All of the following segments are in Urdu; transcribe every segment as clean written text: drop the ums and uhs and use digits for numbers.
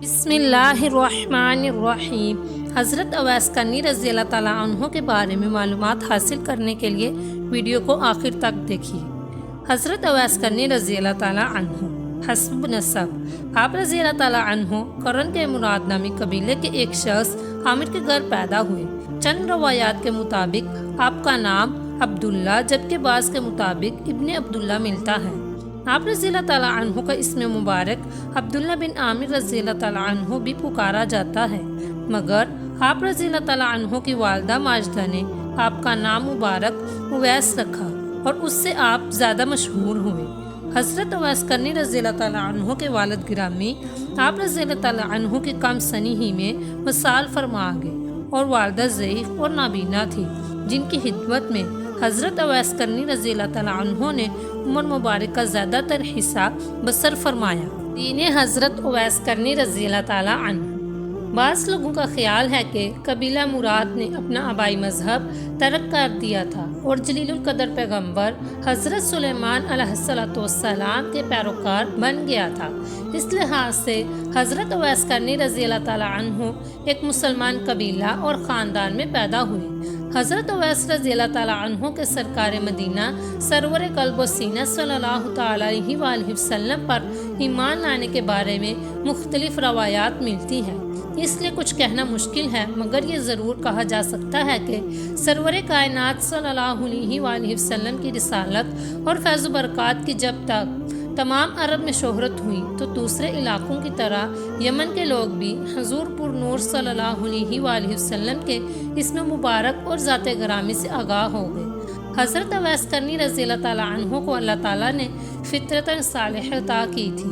بسم اللہ الرحمن الرحیم۔ حضرت اویس کرنی رضی اللہ تعالیٰ عنہ کے بارے میں معلومات حاصل کرنے کے لیے ویڈیو کو آخر تک دیکھیے۔ حضرت اویس کرنی رضی اللہ تعالیٰ عنہ حسب نسب، آپ رضی اللہ تعالیٰ عنہ قرن کے مراد نامی قبیلے کے ایک شخص عامر کے گھر پیدا ہوئے۔ چند روایات کے مطابق آپ کا نام عبداللہ جبکہ بعض کے مطابق ابن عبداللہ ملتا ہے۔ آپ رضی اللہ تعالیٰ عنہ کا اسم مبارک عبداللہ بن عامر رضی اللہ تعالیٰ عنہ بھی پکارا جاتا ہے، مگر آپ رضی اللہ تعالیٰ عنہ کی والدہ ماجدہ نے آپ کا نام مبارک اویس رکھا اور اس سے آپ زیادہ مشہور ہوئے۔ حضرت اویس کرنی رضی اللہ تعالیٰ عنہ کے والد گرامی آپ رضی اللہ تعالیٰ عنہ کی کم سنی ہی میں وصال فرما گئے اور والدہ ضعیف اور نابینا تھی، جن کی خدمت میں حضرت اویس کرنی رضی اللہ تعالیٰ عنہ نے عمر مبارک کا زیادہ تر حصہ بسر فرمایا۔ دین حضرت اویس کرنی رضی اللہ تعالیٰ عنہ۔ بعض لوگوں کا خیال ہے کہ قبیلہ مراد نے اپنا آبائی مذہب ترک کر دیا تھا اور جلیل القدر پیغمبر حضرت سلیمان علیہ السلام کے پیروکار بن گیا تھا۔ اس لحاظ سے حضرت اویس کرنی رضی اللہ تعالیٰ عنہ ایک مسلمان قبیلہ اور خاندان میں پیدا ہوئے۔ حضرت اویس رضی اللہ تعالیٰ عنہ کے سرکار مدینہ سرور قلب و سینہ صلی اللہ تعالیٰ علیہ وآلہ وسلم پر ایمان لانے کے بارے میں مختلف روایات ملتی ہیں، اس لیے کچھ کہنا مشکل ہے، مگر یہ ضرور کہا جا سکتا ہے کہ سرور کائنات صلی اللہ علیہ وآلہ وسلم کی رسالت اور فیض و برکات کی جب تک تمام عرب میں شہرت ہوئی تو دوسرے علاقوں کی طرح یمن کے لوگ بھی حضور پر نور صلی اللہ علیہ وآلہ وسلم کے اسم مبارک اور ذات گرامی سے آگاہ ہو گئے۔ حضرت اویس کرنی رضی اللہ تعالیٰ عنہ کو اللہ تعالیٰ نے فطرت صالح عطا کی تھی۔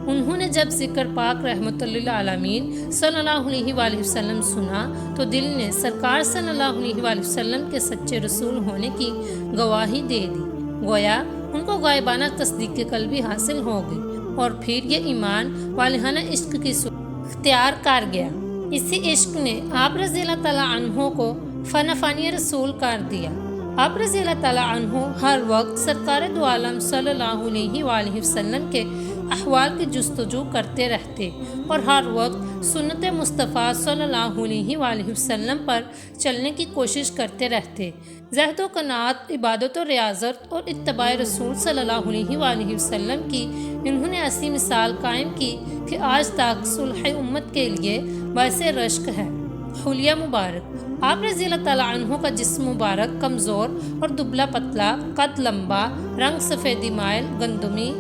انہوں نے جب ذکر پاک رحمت للعالمین صلی اللہ علیہ وآلہ وسلم سنا تو دل نے سرکار صلی اللہ علیہ وآلہ وسلم کے سچے رسول ہونے کی گواہی دے دی، گویا ان کو غائبانہ تصدیق قلبی حاصل ہو گئی اور پھر یہ ایمان والہانہ عشق کی صورت اختیار کر گیا۔ اسی عشق نے آپ رضی اللہ تعالیٰ عنہ کو فانی رسول کر دیا۔ آپ رضی اللہ تعالیٰ عنہ ہر وقت سرکار دو عالم صلی اللہ علیہ وآلہ وسلم کے احوال کی جستجو کرتے رہتے اور ہر وقت سنت مصطفیٰ صلی اللہ علیہ وآلہ وسلم پر چلنے کی کوشش کرتے رہتے۔ زہد و قناعت، عبادت و ریاضت اور اتباع رسول صلی اللہ علیہ وآلہ وسلم کی انہوں نے ایسی مثال قائم کی کہ آج تک صلح امت کے لیے باعث رشک ہے۔ حلیہ مبارک، آپ رضی اللہ تعالیٰ عنہ کا جسم مبارک کمزور اور دبلا پتلا، قد لمبا، رنگ سفیدی مائل گندمی،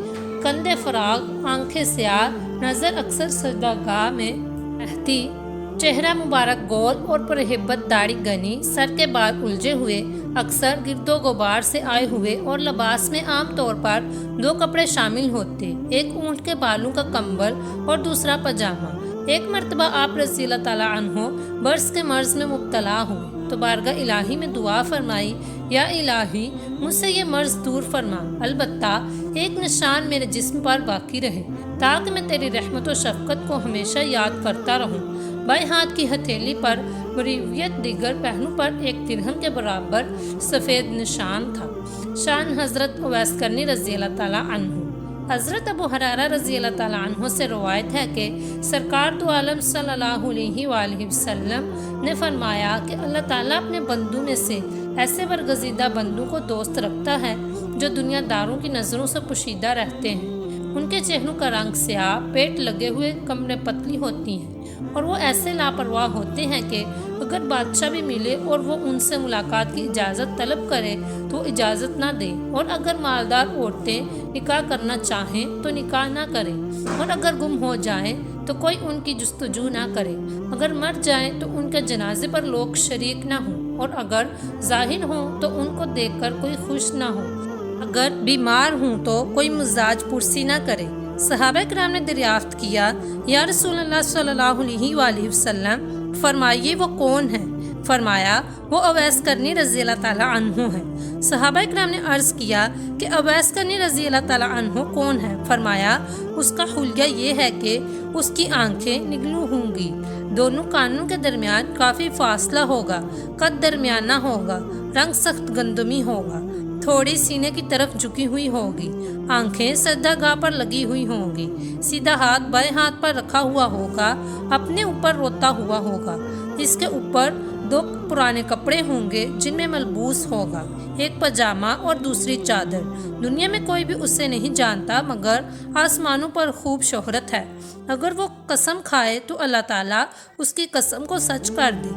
کندھے فراغ، آنکھیں سیاہ، نظر اکثر سجدہ گاہ میں رہتی، چہرہ مبارک گول اور پرہیبت داڑھی گنی، سر کے بال الجھے ہوئے، اکثر گرد و غبار سے آئے ہوئے اور لباس میں عام طور پر دو کپڑے شامل ہوتے، ایک اونٹ کے بالوں کا کمبل اور دوسرا پاجامہ۔ ایک مرتبہ آپ رضی اللہ تعالیٰ عنہ برس کے مرض میں مبتلا ہوئے تو بارگاہ الہی میں دعا فرمائی، یا الہی مجھ سے یہ مرض دور فرما، البتہ ایک نشان میرے جسم پر باقی رہے تاکہ میں تیری رحمت و شفقت کو ہمیشہ یاد کرتا رہوں۔ بائیں ہاتھ کی ہتھیلی پر مرویت، دیگر پہلو پر ایک درہم کے برابر سفید نشان تھا۔ شان حضرت اویس کرنی رضی اللہ تعالیٰ عنہ۔ حضرت ابو ہریرہ رضی اللہ تعالیٰ عنہ سے روایت ہے کہ سرکار دو عالم صلی اللہ علیہ وآلہ وسلم نے فرمایا کہ اللہ تعالیٰ اپنے بندوں میں سے ایسے برگزیدہ بندوں کو دوست رکھتا ہے جو دنیا داروں کی نظروں سے پوشیدہ رہتے ہیں۔ ان کے چہروں کا رنگ سیاہ، پیٹ لگے ہوئے، کمریں پتلی ہوتی ہیں اور وہ ایسے لاپرواہ ہوتے ہیں کہ اگر بادشاہ بھی ملے اور وہ ان سے ملاقات کی اجازت طلب کرے تو اجازت نہ دے، اور اگر مالدار عورتیں نکاح کرنا چاہیں تو نکاح نہ کریں، اور اگر گم ہو جائیں تو کوئی ان کی جستجو نہ کرے، اگر مر جائیں تو ان کے جنازے پر لوگ شریک نہ ہوں، اور اگر ظاہر ہوں تو ان کو دیکھ کر کوئی خوش نہ ہو، اگر بیمار ہوں تو کوئی مزاج پرسی نہ کرے۔ صحابہ کرام نے دریافت کیا، یا رسول اللہ صلی اللہ علیہ وآلہ وسلم فرمائیے وہ کون ہے؟ فرمایا وہ اویس کرنی رضی اللہ تعالیٰ عنہ ہے۔ صحابہ کرام نے عرض کیا کہ اویس کرنی رضی اللہ تعالیٰ عنہ کون ہے؟ فرمایا اس کا حلیہ یہ ہے کہ اس کی آنکھیں نگلو ہوں گی، دونوں کانوں کے درمیان کافی فاصلہ ہوگا، قد درمیانہ ہوگا، رنگ سخت گندمی ہوگا، تھوڑی سینے کی طرف جھکی ہوئی ہوگی، آنکھیں سجدہ گاہ پر لگی ہوئی ہوں گی، سیدھا ہاتھ بائیں ہاتھ پر رکھا ہوا ہوگا، اپنے اوپر روتا ہوا ہوگا۔ اس کے اوپر 2 پرانے کپڑے ہوں گے جن میں ملبوس ہوگا، ایک پاجامہ اور دوسری چادر۔ دنیا میں کوئی بھی اسے نہیں جانتا مگر آسمانوں پر خوب شہرت ہے۔ اگر وہ قسم کھائے تو اللہ تعالیٰ اس کی قسم کو سچ کر دے۔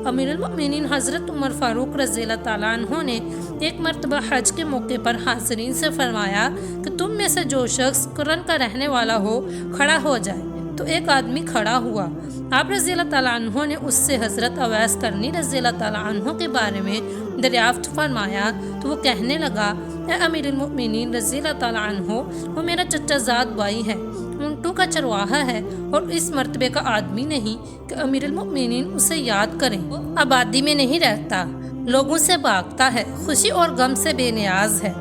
امیر المؤمنین حضرت عمر فاروق رضی اللہ تعالیٰ عنہ نے ایک مرتبہ حج کے موقع پر حاضرین سے فرمایا کہ تم میں سے جو شخص قرن کا رہنے والا ہو کھڑا ہو جائے، تو ایک آدمی کھڑا ہوا۔ آپ رضی اللہ تعالیٰ عنہ نے اس سے حضرت اویس کرنی رضی اللہ تعالیٰ عنہ کے بارے میں دریافت فرمایا تو وہ کہنے لگا، اے امیر المؤمنین رضی اللہ تعالیٰ عنہ، وہ میرا چچا زاد بھائی ہے، اونٹوں کا چرواہا ہے اور اس مرتبے کا آدمی نہیں کہ امیر المؤمنین اسے یاد کریں۔ آبادی میں نہیں رہتا، لوگوں سے بھاگتا ہے، خوشی اور غم سے بے نیاز ہے۔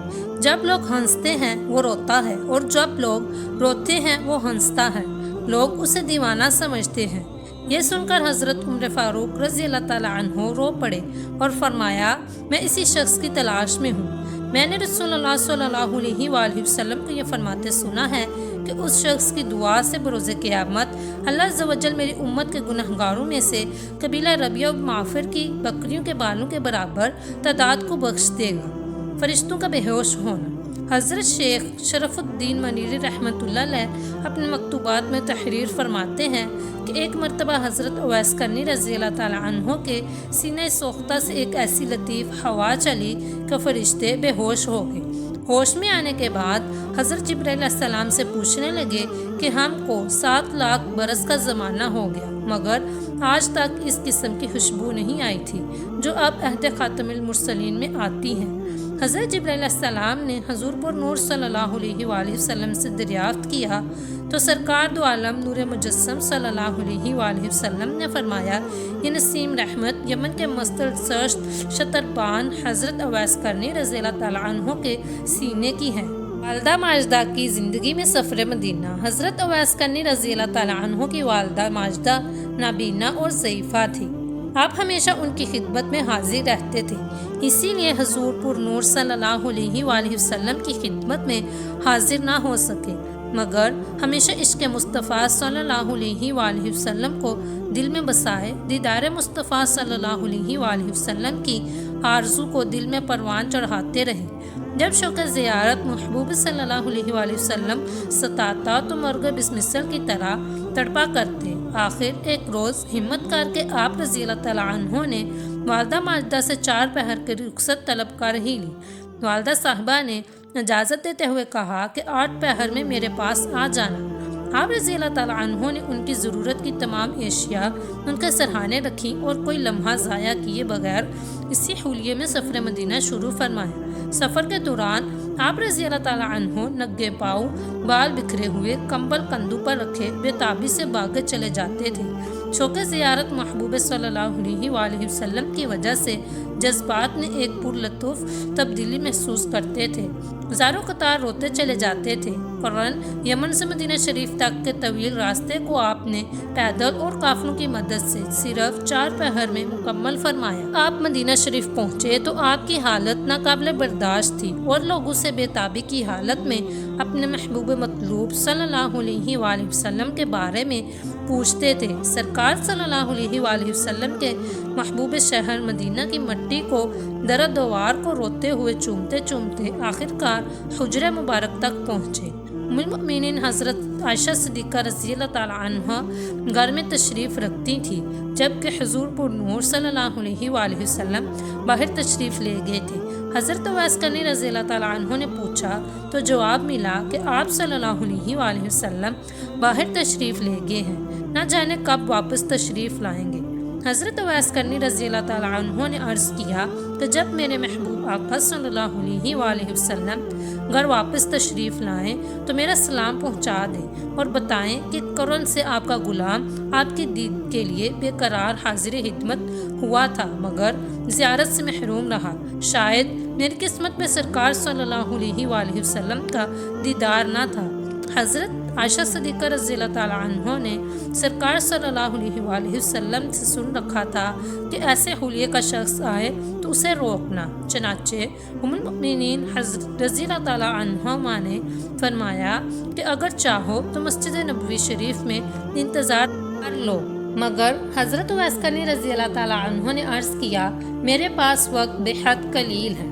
جب لوگ ہنستے ہیں وہ روتا ہے اور جب لوگ روتے ہیں وہ ہنستا ہے، لوگ اسے دیوانہ سمجھتے ہیں۔ یہ سن کر حضرت عمر فاروق رضی اللہ تعالیٰ عنہ رو پڑے اور فرمایا، میں اسی شخص کی تلاش میں ہوں۔ میں نے رسول اللہ صلی اللہ علیہ وآلہ وسلم کو یہ فرماتے سنا ہے کہ اس شخص کی دعا سے بروز قیامت اللہ عز و جل میری امت کے گنہگاروں میں سے قبیلہ ربیع معافر کی بکریوں کے بالوں کے برابر تعداد کو بخش دے گا۔ فرشتوں کا بے ہوش ہونا۔ حضرت شیخ شرف الدین منیری رحمۃ اللہ علیہ اپنے مکتوبات میں تحریر فرماتے ہیں کہ ایک مرتبہ حضرت اویس کرنی رضی اللہ تعالیٰ عنہ کے سینہ سوختہ سے ایک ایسی لطیف ہوا چلی کہ فرشتے بے ہوش ہو گئے۔ ہوش میں آنے کے بعد حضرت جبرائیل علیہ السلام سے پوچھنے لگے کہ ہم کو 7 لاکھ برس کا زمانہ ہو گیا مگر آج تک اس قسم کی خوشبو نہیں آئی تھی جو اب عہد خاتم المرسلین میں آتی ہے۔ حضرت جبرائیل علیہ السلام نے حضور پر نور صلی اللہ علیہ وآلہ وسلم سے دریافت کیا تو سرکار دو عالم نور مجسم صلی اللہ علیہ وآلہ وسلم نے فرمایا، یہ نسیم رحمت یمن کے مستر سرشت شتربان حضرت اویس کرنی رضی اللہ تعالیٰ عنہ کے سینے کی ہے۔ والدہ ماجدہ کی زندگی میں سفر مدینہ۔ حضرت اویس کرنی رضی اللہ تعالیٰ عنہ کی والدہ ماجدہ نابینا اور ضعیفہ تھی۔ آپ ہمیشہ ان کی خدمت میں حاضر رہتے تھے، اسی لیے حضور پر نور صلی اللہ علیہ وآلہ وسلم کی خدمت میں حاضر نہ ہو سکے مگر ہمیشہ عشق مصطفیٰ صلی اللہ علیہ وآلہ وسلم کو دل میں بسائے، دیدار مصطفیٰ صلی اللہ علیہ وآلہ وسلم کی آرزو کو دل میں پروان چڑھاتے رہے۔ جب شوق زیارت محبوب صلی اللہ علیہ وآلہ وسلم ستاتا تو مرغ بس مثل کی طرح تڑپا کرتے۔ آخر ایک روز ہمت کر کے آپ رضی اللہ تعالیٰ عنہ نے والدہ ماجدہ سے 4 پہر کی رخصت طلب کر ہی لی۔ والدہ صاحبہ نے اجازت دیتے ہوئے کہا کہ 8 پہر میں میرے پاس آ جانا۔ آپ رضی اللہ تعالیٰ عنہ نے ان کی ضرورت کی تمام اشیاء ان کے سرہانے رکھیں اور کوئی لمحہ ضائع کیے بغیر اسی حلیے میں سفر مدینہ شروع فرمایا۔ سفر کے دوران آپ رضی اللہ تعالیٰ عنہ ننگے پاؤں، بال بکھرے ہوئے، کمبل کندھوں پر رکھے بے تابی سے بھاگے چلے جاتے تھے۔ شوق زیارت محبوب صلی اللہ علیہ وآلہ وسلم کی وجہ سے جذبات میں ایک پرلطف تبدیلی محسوس کرتے تھے۔ ہزاروں قطار روتے چلے جاتے تھے۔ قرن یمن سے مدینہ شریف تک کے طویل راستے کو آپ نے پیدل اور قافلوں کی مدد سے صرف 4 پہر میں مکمل فرمایا۔ آپ مدینہ شریف پہنچے تو آپ کی حالت ناقابل برداشت تھی اور لوگوں سے بے تابی کی حالت میں اپنے محبوب مطلوب صلی اللہ علیہ وآلہ وسلم کے بارے میں پوچھتے تھے۔ سرکار صلی اللہ علیہ وآلہ وسلم کے محبوب شہر مدینہ کی مٹی کو در دوار کو روتے ہوئے چومتے چومتے آخرکار حجرہ مبارک تک پہنچے۔ ام المؤمنین حضرت عائشہ صدیقہ رضی اللہ تعالیٰ عنہ گھر میں تشریف رکھتی تھی جبکہ حضور پر نور صلی اللہ علیہ وآلہ وسلم باہر تشریف لے گئے تھے۔ حضرت اویس کرنی رضی اللہ تعالیٰ عنہ نے پوچھا تو جواب ملا کہ آپ صلی اللہ علیہ وآلہ وسلم باہر تشریف لے گئے ہیں، نہ جانے کب واپس تشریف لائیں گے۔ حضرت اویس کرنی رضی اللہ تعالیٰ عنہ نے عرض کیا کہ جب میرے محبوب آقا صلی اللہ علیہ وآلہ وسلم گھر واپس تشریف لائیں تو میرا سلام پہنچا دیں اور بتائیں کہ قرن سے آپ کا غلام آپ کی دید کے لیے بے قرار حاضر خدمت ہوا تھا مگر زیارت سے محروم رہا۔ شاید میری قسمت میں سرکار صلی اللہ علیہ وآلہ وسلم کا دیدار نہ تھا۔ حضرت عائشہ صدیقہ رضی اللہ تعالیٰ عنہ نے سرکار صلی اللہ علیہ وآلہ وسلم سے سن رکھا تھا کہ ایسے حلیے کا شخص آئے تو اسے روکنا۔ چنانچہ ام المؤمنین حضرت رضی اللہ تعالیٰ عنہما نے فرمایا کہ اگر چاہو تو مسجد نبوی شریف میں انتظار کر لو، مگر حضرت اویس کرنی رضی اللہ تعالیٰ عنہ نے عرض کیا میرے پاس وقت بے حد قلیل ہے،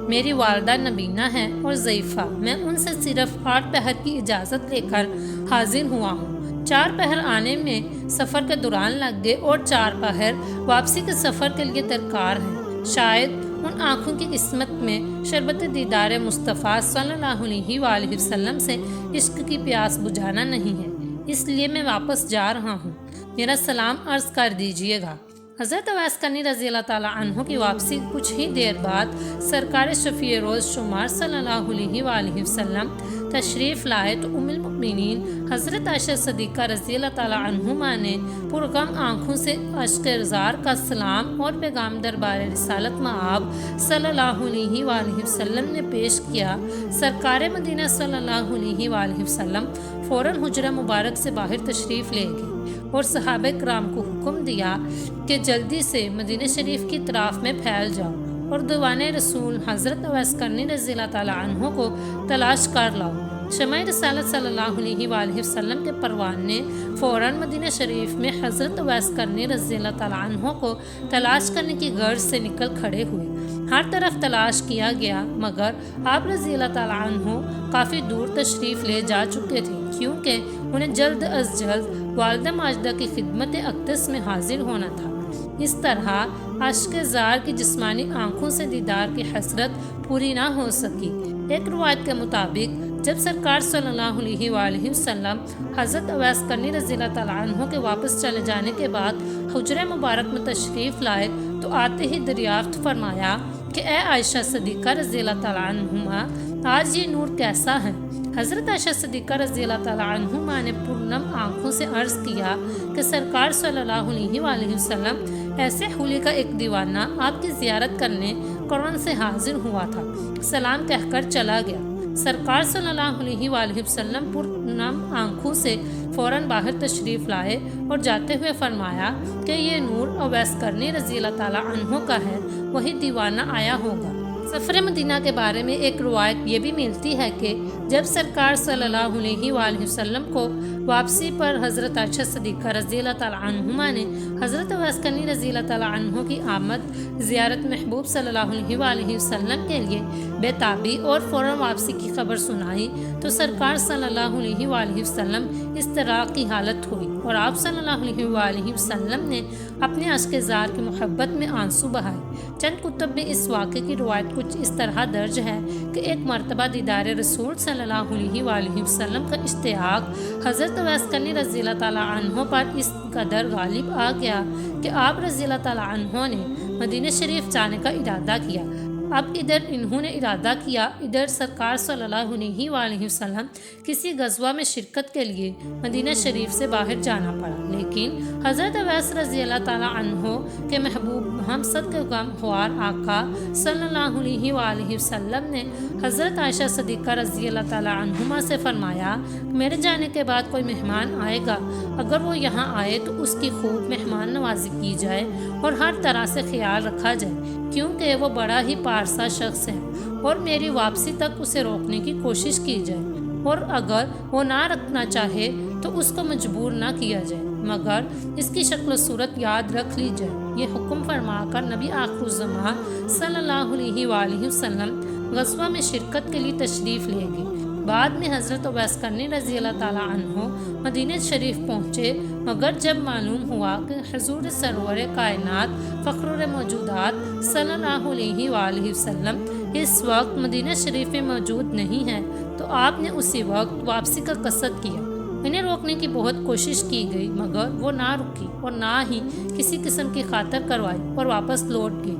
میری والدہ نبینہ ہے اور ضعیفہ، میں ان سے صرف 8 پہر کی اجازت لے کر حاضر ہوا ہوں۔ 4 پہر آنے میں سفر کے دوران لگ گئے اور 4 پہر واپسی کے سفر کے لیے درکار ہیں۔ شاید ان آنکھوں کی قسمت میں شربت دیدار مصطفیٰ صلی اللہ علیہ وآلہ وسلم سے عشق کی پیاس بجھانا نہیں ہے، اس لیے میں واپس جا رہا ہوں، میرا سلام عرض کر دیجیے گا۔ حضرت اویس کرنی رضی اللہ تعالیٰ عنہ کی واپسی کچھ ہی دیر بعد سرکار شفیع روز شمار صلی اللہ علیہ وآلہ وسلم تشریف لائے تو ام المؤمنین حضرت عائشہ صدیقہ رضی اللہ تعالیٰ عنہما نے پرغم آنکھوں سے اشک رضار کا سلام اور پیغام دربار رسالت مآب صلی اللہ علیہ وآلہ وسلم نے پیش کیا۔ سرکار مدینہ صلی اللہ علیہ وآلہ وسلم فوراً حجرہ مبارک سے باہر تشریف لے گئے اور صحابہ کرام کو حکم دیا کہ جلدی سے مدینہ شریف کی طرف میں پھیل جاؤ اور دیوان رسول حضرت اویس کرنی رضی اللہ تعالیٰ عنہ کو تلاش کر لاؤ۔ شمع رسالت صلی اللہ علیہ وآلہ وسلم کے پروانے فوراً مدینہ شریف میں حضرت اویس کرنی رضی اللہ تعالیٰ عنہ کو تلاش کرنے کی غرض سے نکل کھڑے ہوئے۔ ہر طرف تلاش کیا گیا مگر آپ رضی اللہ تعالیٰ عنہ کافی دور تشریف لے جا چکے تھے، کیونکہ انہیں جلد از جلد والدہ ماجدہ کی خدمت اقدس میں حاضر ہونا تھا۔ اس طرح اشک زار کی جسمانی آنکھوں سے دیدار کی حسرت پوری نہ ہو سکی۔ ایک روایت کے مطابق جب سرکار صلی اللہ علیہ وآلہ وسلم حضرت اویس کرنی رضی اللہ تعالیٰ عنہ کے واپس چلے جانے کے بعد حجرہ مبارک میں تشریف لائے تو آتے ہی دریافت فرمایا کہ اے عائشہ صدیقہ رضی اللہ تعالیٰ عنہما، آج یہ نور کیسا ہے؟ حضرت عائشہ صدیقہ رضی اللہ تعالیٰ عنہما نے پرنم آنکھوں سے عرض کیا کہ سرکار صلی اللہ علیہ وآلہ وسلم ایسے حلی کا ایک دیوانہ آپ کی زیارت کرنے قرآن سے حاضر ہوا تھا، سلام کہہ کر چلا گیا۔ سرکار صلی اللہ علیہ وآلہ وسلم پرنم آنکھوں سے فوراً باہر تشریف لائے اور جاتے ہوئے فرمایا کہ یہ نور اویس کرنی رضی اللہ تعالیٰ عنہ کا ہے، وہی دیوانہ آیا ہوگا۔ سفر مدینہ کے بارے میں ایک روایت یہ بھی ملتی ہے کہ جب سرکار صلی اللہ علیہ وآلہ وسلم کو واپسی پر حضرت عائشہ صدیقہ رضی اللہ تعالیٰ عنہما نے حضرت اویس کرنی رضی اللہ تعالیٰ عنہ کی آمد زیارت محبوب صلی اللہ علیہ وآلہ وسلم کے لیے بے تابی اور فوراً واپسی کی خبر سنائی تو سرکار صلی اللہ علیہ وآلہ وسلم اضطراب کی حالت ہوئی اور آپ صلی اللہ علیہ وآلہ وسلم نے اپنے اشک زار کی محبت میں آنسو بہائے۔ چند کتب میں اس واقعے کی روایت کچھ اس طرح درج ہے کہ ایک مرتبہ دیدار رسول صلی اللہ علیہ وآلہ وسلم کا اشتیاق حضرت اویس کرنی رضی اللہ تعالیٰ عنہ پر اس قدر غالب آ گیا کہ آپ رضی اللہ تعالیٰ عنہ نے مدینہ شریف جانے کا ارادہ کیا۔ اب ادھر انہوں نے ارادہ کیا، ادھر سرکار صلی اللہ علیہ وآلہ وسلم کسی غزوہ میں شرکت کے لیے مدینہ شریف سے باہر جانا پڑا، لیکن حضرت اویس رضی اللہ تعالیٰ عنہ کے محبوب ہم سب کے غم خوار آقا صلی اللہ علیہ وآلہ وسلم نے حضرت عائشہ صدیقہ رضی اللہ تعالیٰ عنہما سے فرمایا میرے جانے کے بعد کوئی مہمان آئے گا، اگر وہ یہاں آئے تو اس کی خوب مہمان نوازی کی جائے اور ہر طرح سے خیال رکھا جائے، کیونکہ وہ بڑا ہی پارسا شخص ہے، اور میری واپسی تک اسے روکنے کی کوشش کی جائے، اور اگر وہ نہ رکھنا چاہے تو اس کو مجبور نہ کیا جائے، مگر اس کی شکل و صورت یاد رکھ لی جائے۔ یہ حکم فرما کر نبی آخر الزمان صلی اللہ علیہ وآلہ وسلم غزوہ میں شرکت کے لیے تشریف لے گئے۔ بعد میں حضرت اویس کرنی رضی اللہ تعالیٰ عنہ مدینہ شریف پہنچے، مگر جب معلوم ہوا کہ حضور سرور کائنات فخر موجودات صلی اللہ علیہ وآلہ وسلم اس وقت مدینہ شریف میں موجود نہیں ہے تو آپ نے اسی وقت واپسی کا قصد کیا۔ انہیں روکنے کی بہت کوشش کی گئی مگر وہ نہ رکی اور نہ ہی کسی قسم کی خاطر کروائی اور واپس لوٹ گئی۔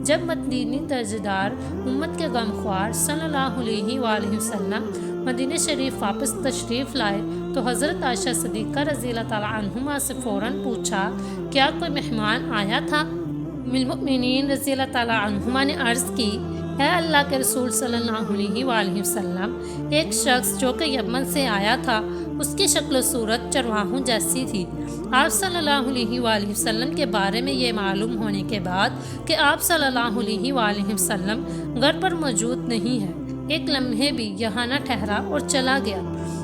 جب مدینی تاجدار امت کے غمخوار صلی اللہ علیہ وآلہ وسلم مدینہ شریف واپس تشریف لائے تو حضرت عائشہ صدیقہ رضی اللہ تعالیٰ عنہما سے فوراً پوچھا کیا کوئی مہمان آیا تھا؟ ام المؤمنین رضی اللہ تعالیٰ عنہما نے عرض کی اے اللہ کے رسول صلی اللہ علیہ وآلہ وسلم، ایک شخص جو کہ یمن سے آیا تھا اس کی شکل و صورت چرواہوں جیسی تھی۔ آپ صلی اللہ علیہ وآلہ وسلم کے بارے میں یہ معلوم ہونے کے بعد کہ آپ صلی اللہ علیہ وآلہ وسلم گھر پر موجود نہیں ہے، ایک لمحے بھی یہاں نہ ٹھہرا اور چلا گیا۔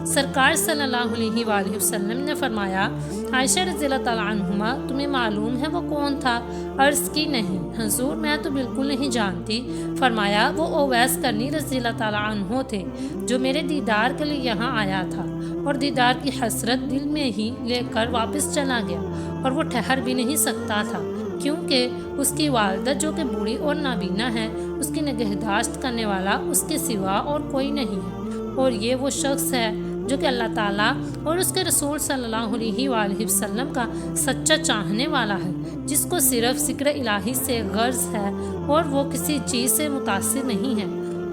سرکار صلی اللہ علیہ وآلہ وسلم نے فرمایا، عائشہ رضی اللہ تعالیٰ عنہما تمہیں معلوم ہے وہ کون تھا؟ عرض کی نہیں حضور، میں تو بالکل نہیں جانتی۔ فرمایا وہ اویس کرنی رضی اللہ تعالیٰ عنہ تھے جو میرے دیدار کے لیے یہاں آیا تھا اور دیدار کی حسرت دل میں ہی لے کر واپس چلا گیا، اور وہ ٹھہر بھی نہیں سکتا تھا کیونکہ اس کی والدہ جو کہ بوڑھی اور نابینا ہے، اس کی نگہداشت کرنے والا اس کے سوا اور کوئی نہیں ہے، اور یہ وہ شخص ہے جو کہ اللہ تعالیٰ اور اس کے رسول صلی اللہ علیہ وآلہ وسلم کا سچا چاہنے والا ہے، جس کو صرف ذکر الہی سے غرض ہے اور وہ کسی چیز سے متاثر نہیں ہے۔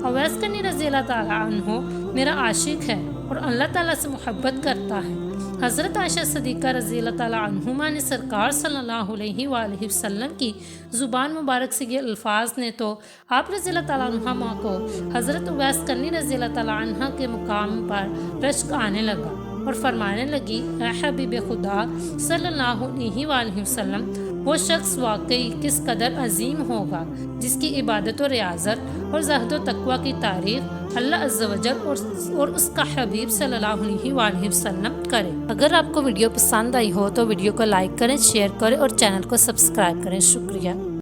اویس کرنی رضی اللہ تعالیٰ عنہ میرا عاشق ہے اور اللہ تعالیٰ سے محبت کرتا ہے۔ حضرت عائشہ صدیقہ رضی اللہ تعالیٰ عنہما نے سرکار صلی اللہ علیہ وآلہ وسلم کی زبان مبارک سے یہ الفاظ نے تو آپ رضی اللہ تعالیٰ عنہما کو حضرت اویس کرنی رضی اللہ تعالیٰ عنہ کے مقام پر رشک آنے لگا اور فرمانے لگی، اے حبیب خدا صلی اللہ علیہ وآلہ وسلم، وہ شخص واقعی کس قدر عظیم ہوگا جس کی عبادت و ریاضت اور زہد و تقوی کی تعریف اللہ عز و جل اور اس کا حبیب صلی اللہ علیہ وآلہ وسلم کرے۔ اگر آپ کو ویڈیو پسند آئی ہو تو ویڈیو کو لائک کریں، شیئر کریں اور چینل کو سبسکرائب کریں۔ شکریہ۔